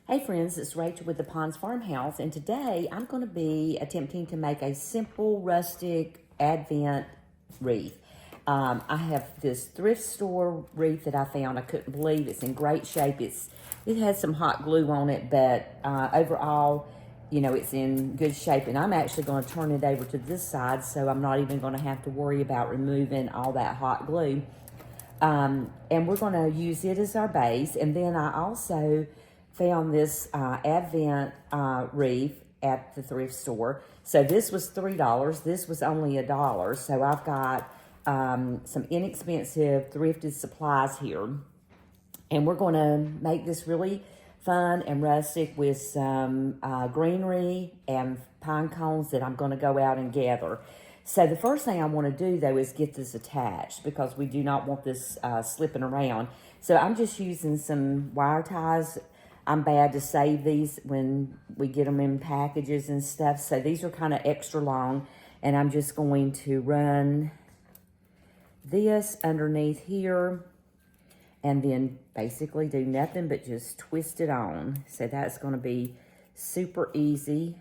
Hey friends, it's Rachel with the Ponds Farmhouse, and today I'm going to be attempting to make a simple rustic Advent wreath. I have this thrift store wreath that I found. I couldn't believe it's in great shape. It has some hot glue on it, but overall, you know, it's in good shape. And I'm actually going to turn it over to this side, so I'm not even going to have to worry about removing all that hot glue. And we're going to use it as our base, and then I also found this Advent wreath at the thrift store. So this was $3. This was only $1. So I've got some inexpensive thrifted supplies here. And we're going to make this really fun and rustic with some greenery and pine cones that I'm going to go out and gather. So the first thing I want to do, though, is get this attached because we do not want this slipping around. So I'm just using some wire ties. I'm bad to save these when we get them in packages and stuff. So these are kind of extra long. And I'm just going to run this underneath here and then basically do nothing but just twist it on. So that's going to be super easy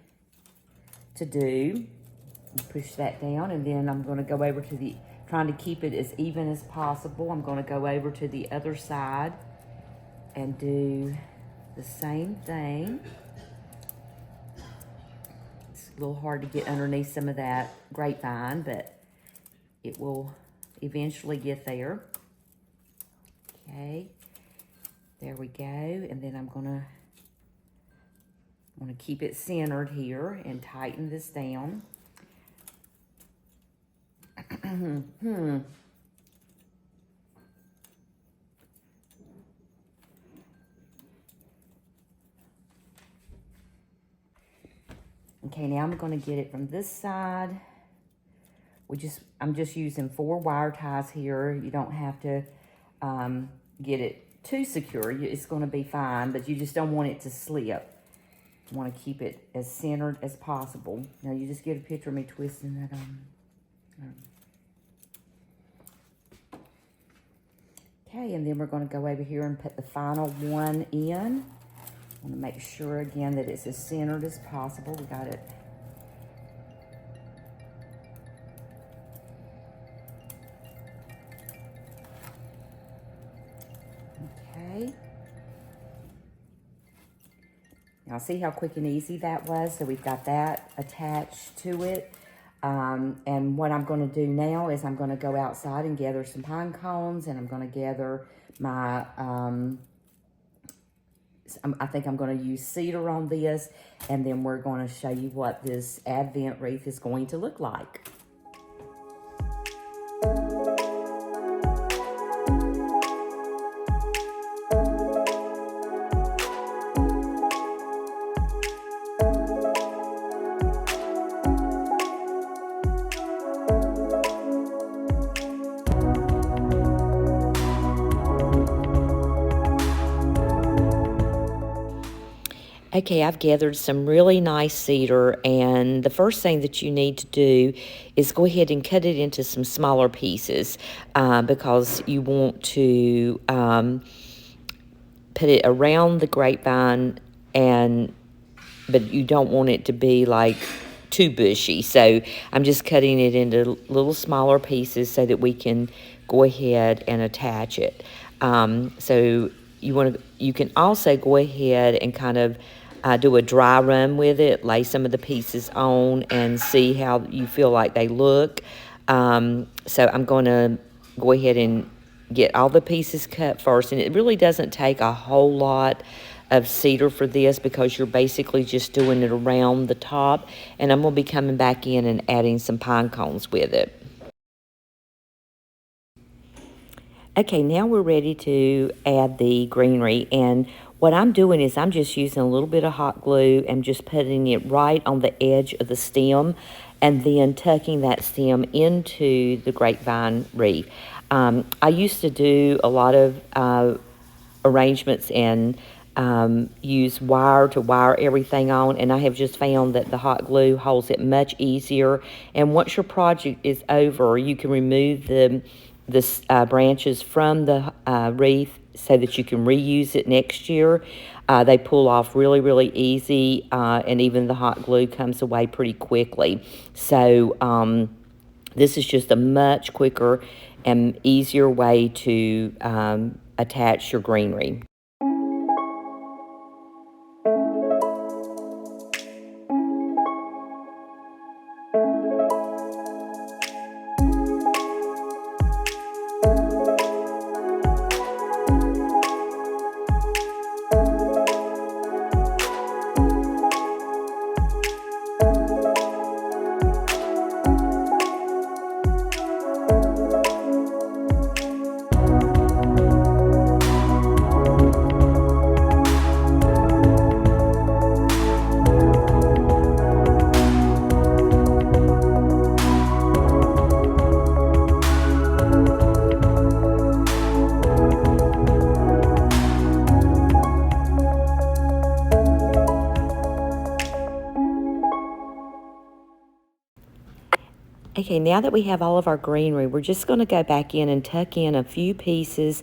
to do. Push that down, and then I'm going to go over to the, trying to keep it as even as possible. I'm going to go over to the other side and do the same thing. It's a little hard to get underneath some of that grapevine, but it will eventually get there. Okay, there we go. And then I'm going to keep it centered here and tighten this down. Okay, now I'm going to get it from this side. I'm just using 4 wire ties here. You don't have to get it too secure. It's going to be fine, but you just don't want it to slip. You want to keep it as centered as possible. Now you just get a picture of me twisting that on. Okay, and then we're going to go over here and put the final one in. I want to make sure again that it's as centered as possible. We got it. Okay. Now see how quick and easy that was? So we've got that attached to it. And what I'm going to do now is I'm going to go outside and gather some pine cones, and I'm going to gather my, I think I'm going to use cedar on this, and then we're going to show you what this Advent wreath is going to look like. Okay, I've gathered some really nice cedar, and the first thing that you need to do is go ahead and cut it into some smaller pieces because you want to put it around the grapevine, but you don't want it to be like too bushy. So I'm just cutting it into little smaller pieces so that we can go ahead and attach it. So you can also go ahead and kind of do a dry run with it, lay some of the pieces on and see how you feel like they look. So I'm going to go ahead and get all the pieces cut first. And it really doesn't take a whole lot of cedar for this because you're basically just doing it around the top. And I'm going to be coming back in and adding some pine cones with it. Okay, now we're ready to add the greenery, and what I'm doing is I'm just using a little bit of hot glue and just putting it right on the edge of the stem and then tucking that stem into the grapevine wreath. I used to do a lot of arrangements and use wire to wire everything on, and I have just found that the hot glue holds it much easier, and once your project is over, you can remove the branches from the wreath so that you can reuse it next year. They pull off really, really easy, and even the hot glue comes away pretty quickly. So this is just a much quicker and easier way to attach your greenery. Okay, now that we have all of our greenery, we're just going to go back in and tuck in a few pieces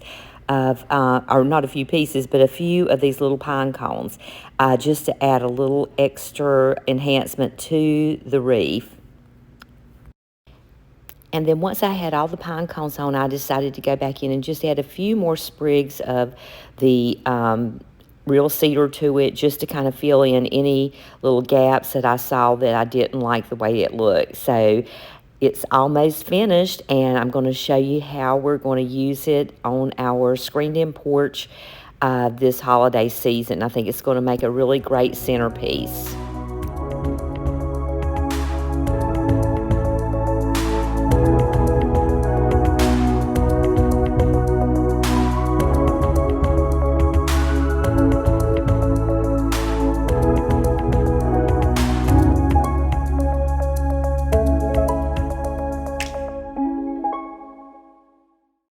of, or not a few pieces, but a few of these little pine cones, just to add a little extra enhancement to the wreath. And then once I had all the pine cones on, I decided to go back in and just add a few more sprigs of the real cedar to it, just to kind of fill in any little gaps that I saw that I didn't like the way it looked. So it's almost finished, and I'm going to show you how we're going to use it on our screened-in porch this holiday season. I think it's going to make a really great centerpiece.